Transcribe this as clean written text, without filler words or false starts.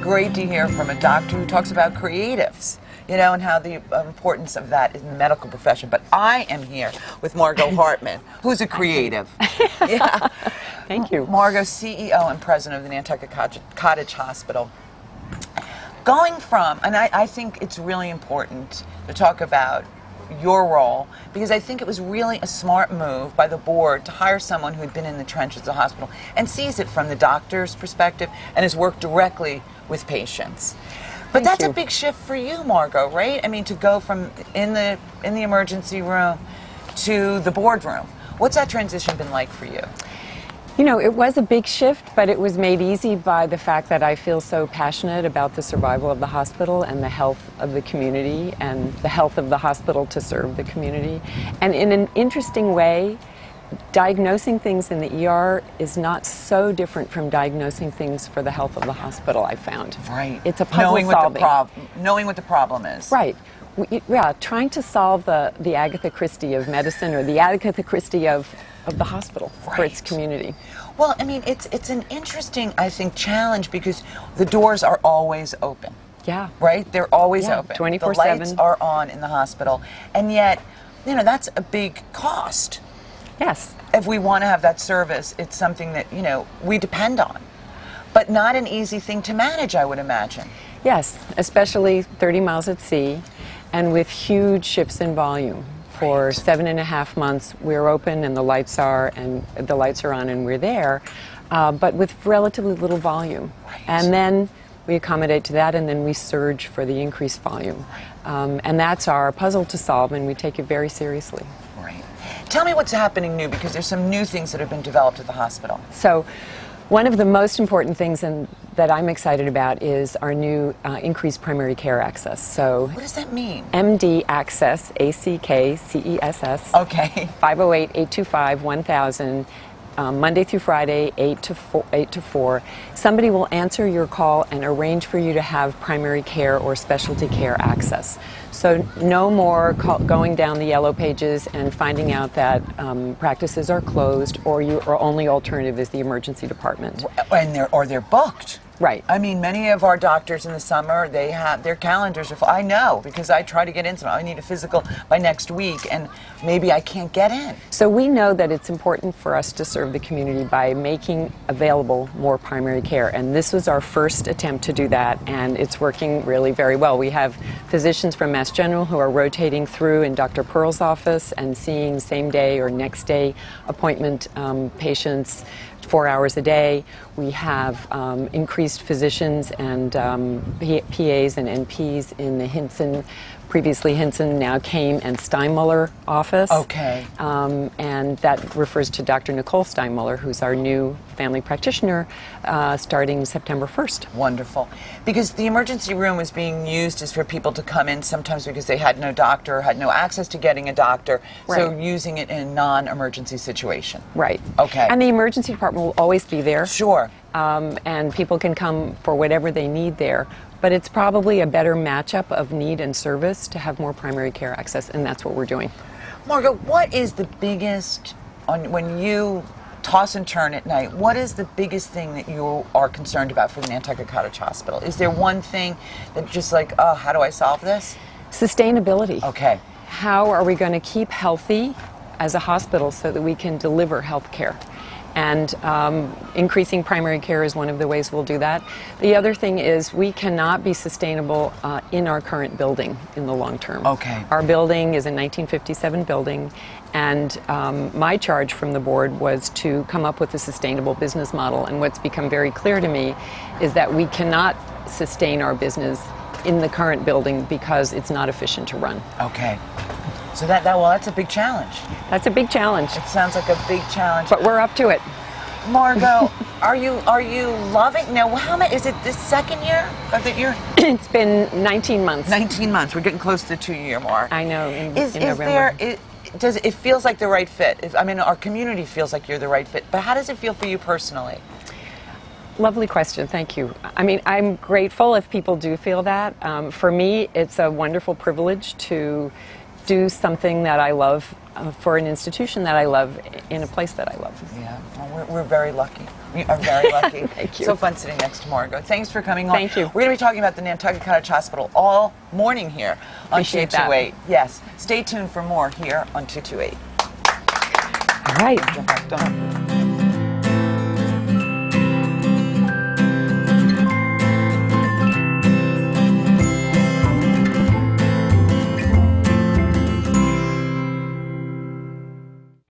great to hear from a doctor who talks about creatives, you know, and how the importance of that in the medical profession. But I am here with Margot Hartmann, who's a creative. Yeah. Thank you. Margot, CEO and president of the Nantucket Cottage Hospital. Going from, and I think it's really important to talk about your role, because I think it was really a smart move by the board to hire someone who had been in the trenches of the hospital and sees it from the doctor's perspective and has worked directly with patients. But that's a big shift for you, Margot, right? I mean, to go from in the emergency room to the boardroom. What's that transition been like for you? You know, it was a big shift, but it was made easy by the fact that I feel so passionate about the survival of the hospital and the health of the community and the health of the hospital to serve the community. And in an interesting way, diagnosing things in the ER is not so different from diagnosing things for the health of the hospital, I found. Right. It's a puzzle solving. Knowing what the problem is. Right. Yeah, trying to solve the Agatha Christie of medicine or the Agatha Christie of the hospital for its community. Well, I mean, it's an interesting, I think, challenge because the doors are always open. Yeah. Right? They're always open. 24/7. The lights are on in the hospital. And yet, you know, that's a big cost. Yes. If we want to have that service, it's something that, you know, we depend on. But not an easy thing to manage, I would imagine. Yes, especially 30 miles at sea and with huge shifts in volume. For 7.5 months, we're open and the lights are on and we're there, but with relatively little volume. Right. And then we accommodate to that, and then we surge for the increased volume. And that's our puzzle to solve, and we take it very seriously. Right. Tell me what's happening new, because there's some new things that have been developed at the hospital. So, one of the most important things that I'm excited about is our new increased primary care access. So, what does that mean? MD Access, ACKCESS. Okay. 508-825-1000, Monday through Friday, 8 to 4. Somebody will answer your call and arrange for you to have primary care or specialty care access. So no more going down the yellow pages and finding out that practices are closed, or your only alternative is the emergency department. And they're booked. Right. I mean, many of our doctors in the summer, they have their calendars are full. I know, because I try to get in some. I need a physical by next week, and maybe I can't get in. So we know that it's important for us to serve the community by making available more primary care, and this was our first attempt to do that, and it's working really very well. We have physicians from Mass General who are rotating through in Dr. Pearl's office and seeing same day or next day appointment patients 4 hours a day. We have increased physicians and PAs and NPs in the Hinson, previously Hinson, now Kame and Steinmuller office. Okay. And that refers to Dr. Nicole Steinmuller, who's our new family practitioner, starting September 1st. Wonderful. Because the emergency room is being used as for people to come in sometimes because they had no doctor, had no access to getting a doctor, so using it in a non-emergency situation. Right. Okay. And the emergency department will always be there. Sure. And people can come for whatever they need there. But it's probably a better matchup of need and service to have more primary care access, and that's what we're doing. Margot, what is the biggest, when you toss and turn at night, what is the biggest thing that you are concerned about for the Nantucket Cottage Hospital? Is there one thing that just like, oh, how do I solve this? Sustainability. Okay. How are we going to keep healthy as a hospital so that we can deliver health care? And increasing primary care is one of the ways we'll do that. The other thing is we cannot be sustainable in our current building in the long term. Okay. Our building is a 1957 building, and my charge from the board was to come up with a sustainable business model. And what's become very clear to me is that we cannot sustain our business in the current building because it's not efficient to run. Okay. So that's a big challenge. That's a big challenge. It sounds like a big challenge. But we're up to it. Margot, are you loving, now how many, is it the second year of the year? It's been 19 months. 19 months. We're getting close to the 2-year mark. I know, in November. November. It feels like the right fit? I mean, our community feels like you're the right fit, but how does it feel for you personally? Lovely question, thank you. I mean, I'm grateful if people do feel that. For me, it's a wonderful privilege to do something that I love for an institution that I love in a place that I love. Yeah, well, we're very lucky. You are very lucky. Thank you. So fun sitting next to Margot. Thanks for coming on. Thank you. We're going to be talking about the Nantucket Cottage Hospital all morning here on Appreciate that. 228. Yes. Stay tuned for more here on 228. All right. Jump back, don't.